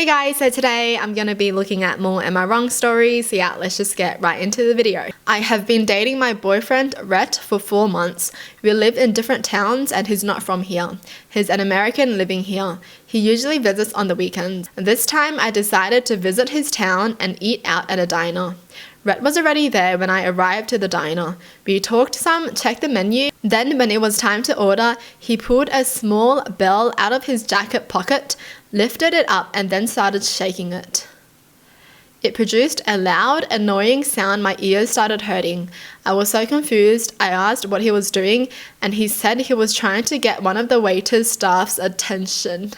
Hey guys, so today I'm going to be looking at more Am I Wrong stories. Yeah, let's just get right into the video. I have been dating my boyfriend, Rhett, for 4 months. We live in different towns and he's not from here. He's an American living here. He usually visits on the weekends. This time I decided to visit his town and eat out at a diner. Rhett was already there when I arrived to the diner. We talked some, checked the menu. Then when it was time to order, he pulled a small bell out of his jacket pocket, lifted it up and then started shaking it. It produced a loud, annoying sound. My ears started hurting. I was so confused. I asked what he was doing and he said he was trying to get one of the waiter's staff's attention.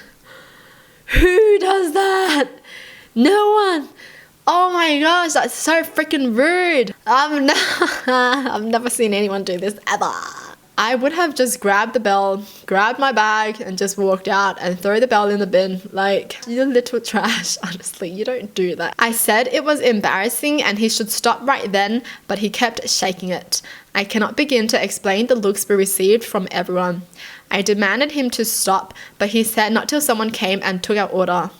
Who does that? No one. Oh my gosh, that's so freaking rude. I've never seen anyone do this ever. I would have just grabbed the bell, grabbed my bag and just walked out and throw the bell in the bin. Like, you little trash. Honestly, you don't do that. I said it was embarrassing and he should stop right then, but he kept shaking it. I cannot begin to explain the looks we received from everyone. I demanded him to stop, but he said not till someone came and took our order.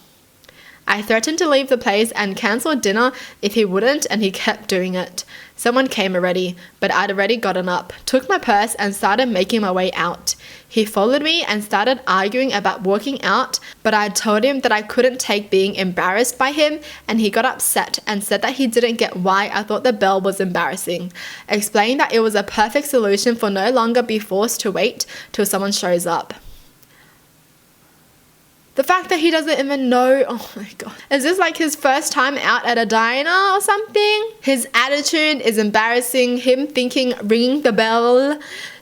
I threatened to leave the place and cancel dinner if he wouldn't, and he kept doing it. Someone came already, but I'd already gotten up, took my purse and started making my way out. He followed me and started arguing about walking out, but I told him that I couldn't take being embarrassed by him, and he got upset and said that he didn't get why I thought the bell was embarrassing. Explained that it was a perfect solution for no longer be forced to wait till someone shows up. The fact that he doesn't even know, oh my god. Is this like his first time out at a diner or something? His attitude is embarrassing. Him thinking ringing the bell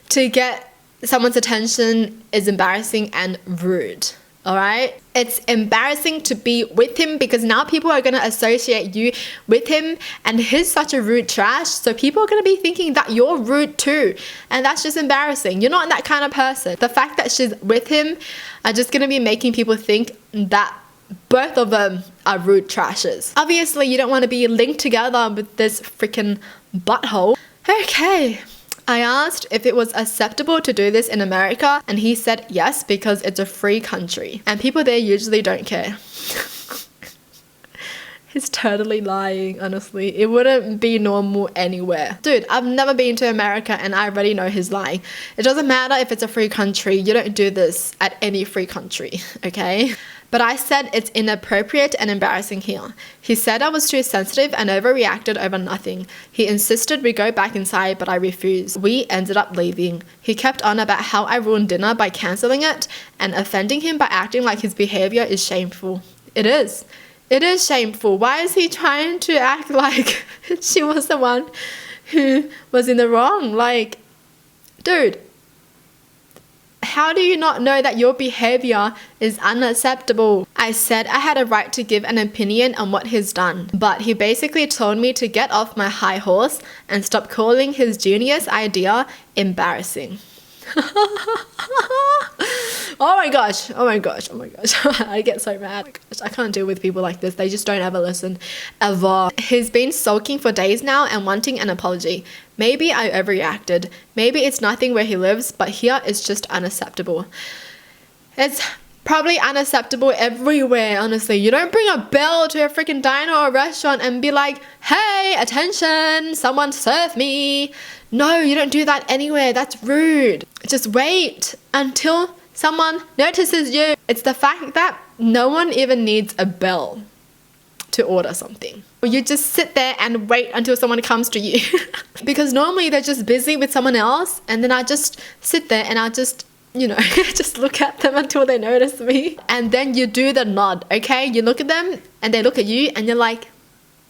to get someone's attention is embarrassing and rude. Alright? It's embarrassing to be with him because now people are going to associate you with him, and he's such a rude trash, so people are going to be thinking that you're rude too, and that's just embarrassing. You're not that kind of person. The fact that she's with him are just going to be making people think that both of them are rude trashes. Obviously, you don't want to be linked together with this freaking butthole. Okay. I asked if it was acceptable to do this in America, and he said yes, because it's a free country and people there usually don't care. He's totally lying, honestly. It wouldn't be normal anywhere. Dude, I've never been to America and I already know he's lying. It doesn't matter if it's a free country. You don't do this at any free country, okay? But I said it's inappropriate and embarrassing here. He said I was too sensitive and overreacted over nothing. He insisted we go back inside, but I refused. We ended up leaving. He kept on about how I ruined dinner by cancelling it and offending him by acting like his behavior is shameful. It is. It is shameful. Why is he trying to act like she was the one who was in the wrong? Like, dude, how do you not know that your behavior is unacceptable? I said I had a right to give an opinion on what he's done, but he basically told me to get off my high horse and stop calling his genius idea embarrassing. Oh my gosh, oh my gosh, oh my gosh. I get so mad. Oh my gosh, I can't deal with people like this. They just don't ever listen, ever. He's been sulking for days now and wanting an apology. Maybe I overreacted. Maybe it's nothing where he lives, but here it's just unacceptable. It's probably unacceptable everywhere, honestly. You don't bring a bell to a freaking diner or restaurant and be like, hey, attention, someone serve me. No, you don't do that anywhere. That's rude. Just wait until someone notices you. It's the fact that no one even needs a bell to order something. You just sit there and wait until someone comes to you. Because normally they're just busy with someone else, and then I just sit there and I just, you know, just look at them until they notice me. And then you do the nod, okay? You look at them and they look at you and you're like,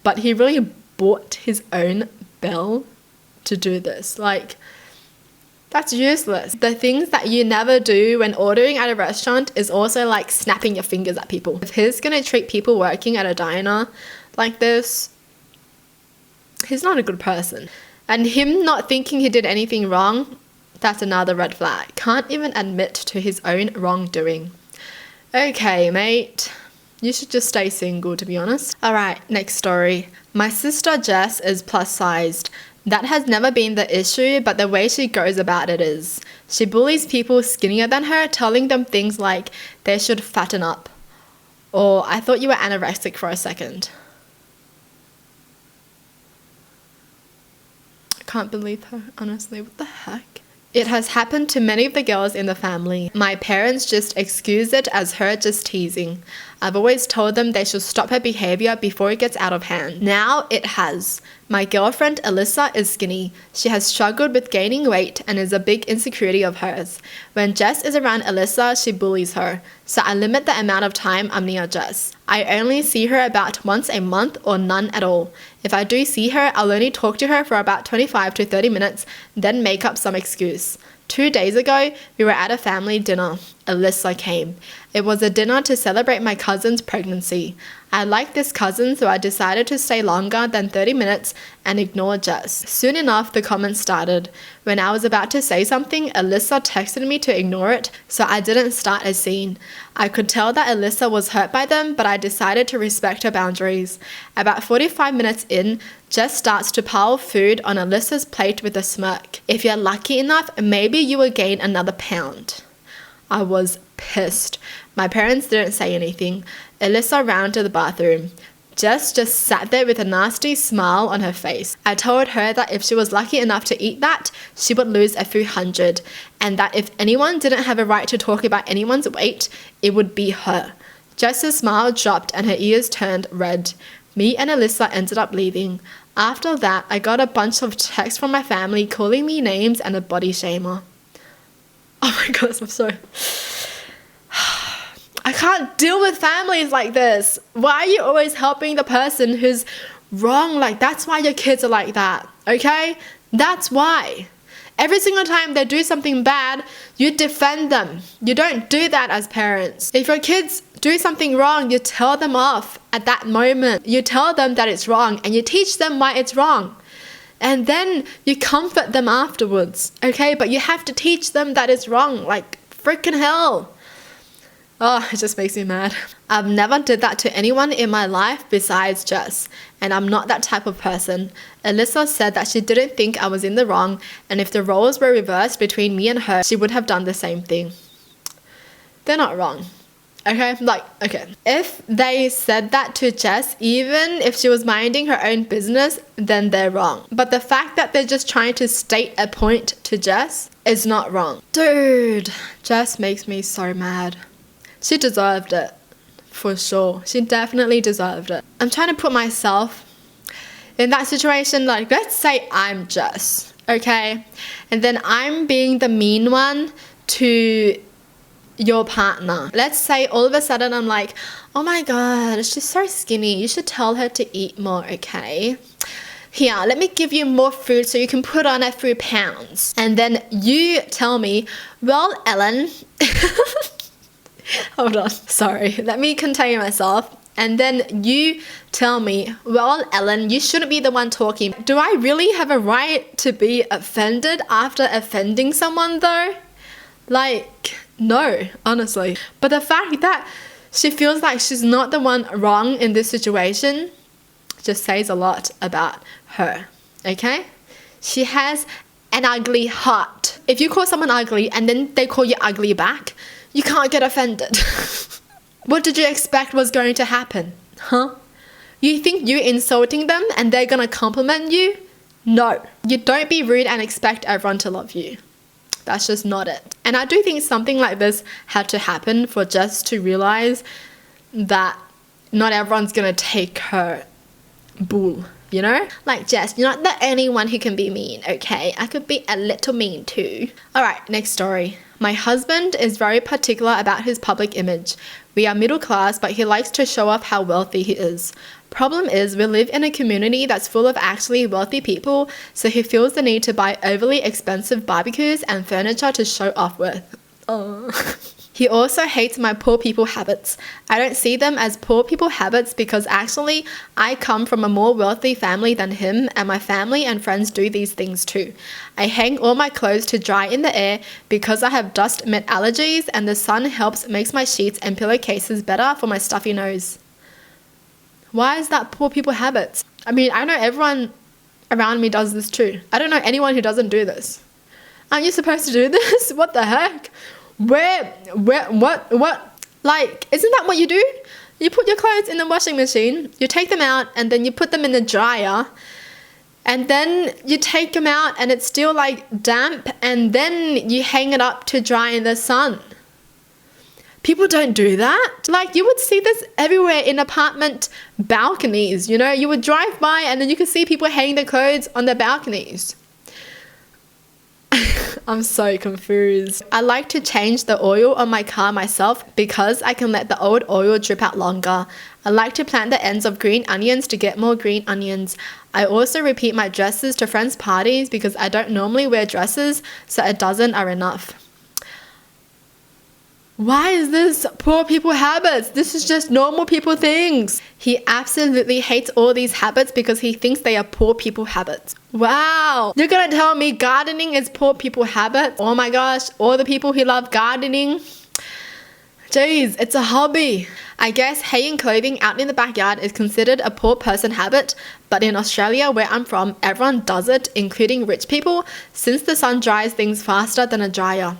but he really bought his own bell to do this. Like, that's useless. The things that you never do when ordering at a restaurant is also like snapping your fingers at people. If he's gonna treat people working at a diner like this, he's not a good person. And him not thinking he did anything wrong, that's another red flag. Can't even admit to his own wrongdoing. Okay, mate. You should just stay single, to be honest. Alright, next story. My sister Jess is plus sized. That has never been the issue, but the way she goes about it is. She bullies people skinnier than her, telling them things like they should fatten up. Or I thought you were anorexic for a second. I can't believe her, honestly. What the heck? It has happened to many of the girls in the family. My parents just excuse it as her just teasing. I've always told them they should stop her behavior before it gets out of hand. Now it has. My girlfriend Alyssa is skinny. She has struggled with gaining weight and is a big insecurity of hers. When Jess is around Alyssa, she bullies her. So I limit the amount of time I'm near Jess. I only see her about once a month or none at all. If I do see her, I'll only talk to her for about 25 to 30 minutes, then make up some excuse. 2 days ago, we were at a family dinner. Alyssa came. It was a dinner to celebrate my cousin's pregnancy. I like this cousin, so I decided to stay longer than 30 minutes and ignore Jess. Soon enough, the comments started. When I was about to say something, Alyssa texted me to ignore it, so I didn't start a scene. I could tell that Alyssa was hurt by them, but I decided to respect her boundaries. About 45 minutes in, Jess starts to pile food on Alyssa's plate with a smirk. If you're lucky enough, maybe you will gain another pound. I was pissed. My parents didn't say anything. Alyssa ran to the bathroom. Jess just sat there with a nasty smile on her face. I told her that if she was lucky enough to eat that, she would lose a few hundred, and that if anyone didn't have a right to talk about anyone's weight, it would be her. Jess's smile dropped and her ears turned red. Me and Alyssa ended up leaving. After that, I got a bunch of texts from my family calling me names and a body shamer. Oh my gosh, I'm sorry. I can't deal with families like this. Why are you always helping the person who's wrong? Like, that's why your kids are like that, okay? That's why. Every single time they do something bad, you defend them. You don't do that as parents. If your kids do something wrong, you tell them off at that moment. You tell them that it's wrong and you teach them why it's wrong. And then you comfort them afterwards, okay? But you have to teach them that it's wrong, like freaking hell. Oh, it just makes me mad. I've never did that to anyone in my life besides Jess, and I'm not that type of person. Alyssa said that she didn't think I was in the wrong, and if the roles were reversed between me and her, she would have done the same thing. They're not wrong. Okay, if they said that to Jess, even if she was minding her own business, then they're wrong. But the fact that they're just trying to state a point to Jess is not wrong. Dude, Jess makes me so mad. She deserved it, for sure. She definitely deserved it. I'm trying to put myself in that situation, like, let's say I'm Jess, okay? And then I'm being the mean one to your partner. Let's say all of a sudden I'm like, oh my god, she's so skinny, you should tell her to eat more, okay? Here, let me give you more food so you can put on a few pounds. And then you tell me, well, Ellen, hold on, sorry, let me contain myself. And then you tell me, well, Ellen, you shouldn't be the one talking. Do I really have a right to be offended after offending someone though? Like, no, honestly. But the fact that she feels like she's not the one wrong in this situation just says a lot about her, okay? She has an ugly heart. If you call someone ugly and then they call you ugly back, you can't get offended. What did you expect was going to happen? Huh? You think you're insulting them and they're gonna compliment you? No. You don't be rude and expect everyone to love you. That's just not it. And I do think something like this had to happen for Jess to realize that not everyone's gonna take her bull, you know? Like, Jess, you're not the only one who can be mean, okay? I could be a little mean too. Alright, next story. My husband is very particular about his public image. We are middle class, but he likes to show off how wealthy he is. Problem is, we live in a community that's full of actually wealthy people, so he feels the need to buy overly expensive barbecues and furniture to show off with. Oh. He also hates my poor people habits. I don't see them as poor people habits because actually I come from a more wealthy family than him, and my family and friends do these things too. I hang all my clothes to dry in the air because I have dust mitt allergies, and the sun helps makes my sheets and pillowcases better for my stuffy nose. Why is that poor people habits? I mean, I know everyone around me does this too. I don't know anyone who doesn't do this. Aren't you supposed to do this? What the heck? What? Like, isn't that what you do? You put your clothes in the washing machine, you take them out, and then you put them in the dryer, and then you take them out and it's still like damp, and then you hang it up to dry in the sun. People don't do that. Like, you would see this everywhere in apartment balconies, you know? You would drive by and then you could see people hanging their clothes on their balconies. I'm so confused. I like to change the oil on my car myself because I can let the old oil drip out longer. I like to plant the ends of green onions to get more green onions. I also repeat my dresses to friends' parties because I don't normally wear dresses, so a dozen are enough. Why is this poor people habits? This is just normal people things. He absolutely hates all these habits because he thinks they are poor people habits. Wow. You're gonna tell me gardening is poor people habits? Oh my gosh, all the people who love gardening. Jeez, it's a hobby. I guess hanging clothing out in the backyard is considered a poor person habit, but in Australia, where I'm from, everyone does it, including rich people, since the sun dries things faster than a dryer.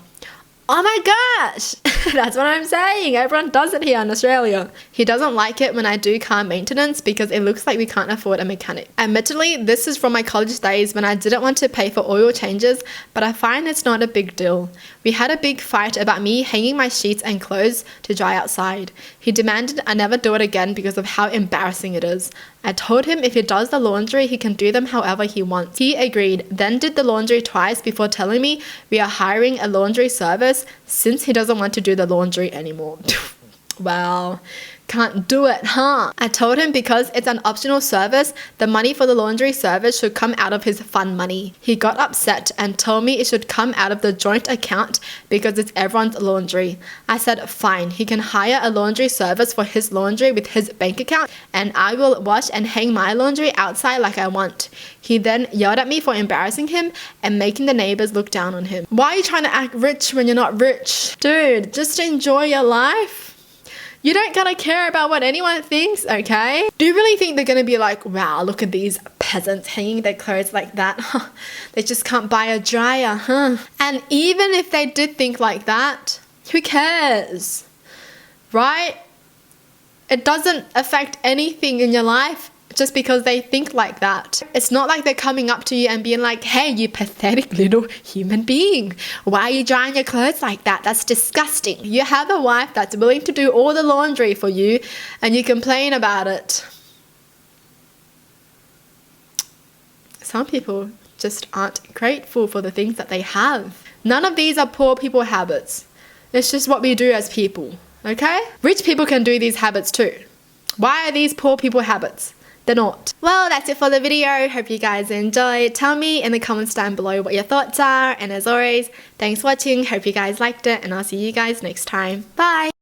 Oh my gosh, that's what I'm saying. Everyone does it here in Australia. He doesn't like it when I do car maintenance because it looks like we can't afford a mechanic. Admittedly, this is from my college days when I didn't want to pay for oil changes, but I find it's not a big deal. We had a big fight about me hanging my sheets and clothes to dry outside. He demanded I never do it again because of how embarrassing it is. I told him if he does the laundry, he can do them however he wants. He agreed, then did the laundry twice before telling me we are hiring a laundry service since he doesn't want to do the laundry anymore. Wow. Can't do it, huh? I told him because it's an optional service, the money for the laundry service should come out of his fun money. He got upset and told me it should come out of the joint account because it's everyone's laundry. I said fine, he can hire a laundry service for his laundry with his bank account and I will wash and hang my laundry outside like I want. He then yelled at me for embarrassing him and making the neighbors look down on him. Why are you trying to act rich when you're not rich? Dude, just enjoy your life. You don't gotta care about what anyone thinks, okay? Do you really think they're gonna be like, wow, look at these peasants hanging their clothes like that? They just can't buy a dryer, huh? And even if they did think like that, who cares? Right? It doesn't affect anything in your life just because they think like that. It's not like they're coming up to you and being like, hey, you pathetic little human being. Why are you drying your clothes like that? That's disgusting. You have a wife that's willing to do all the laundry for you and you complain about it. Some people just aren't grateful for the things that they have. None of these are poor people habits. It's just what we do as people, okay? Rich people can do these habits too. Why are these poor people habits? They're not. Well, that's it for the video. Hope you guys enjoyed. Tell me in the comments down below what your thoughts are. And as always, thanks for watching. Hope you guys liked it. And I'll see you guys next time. Bye.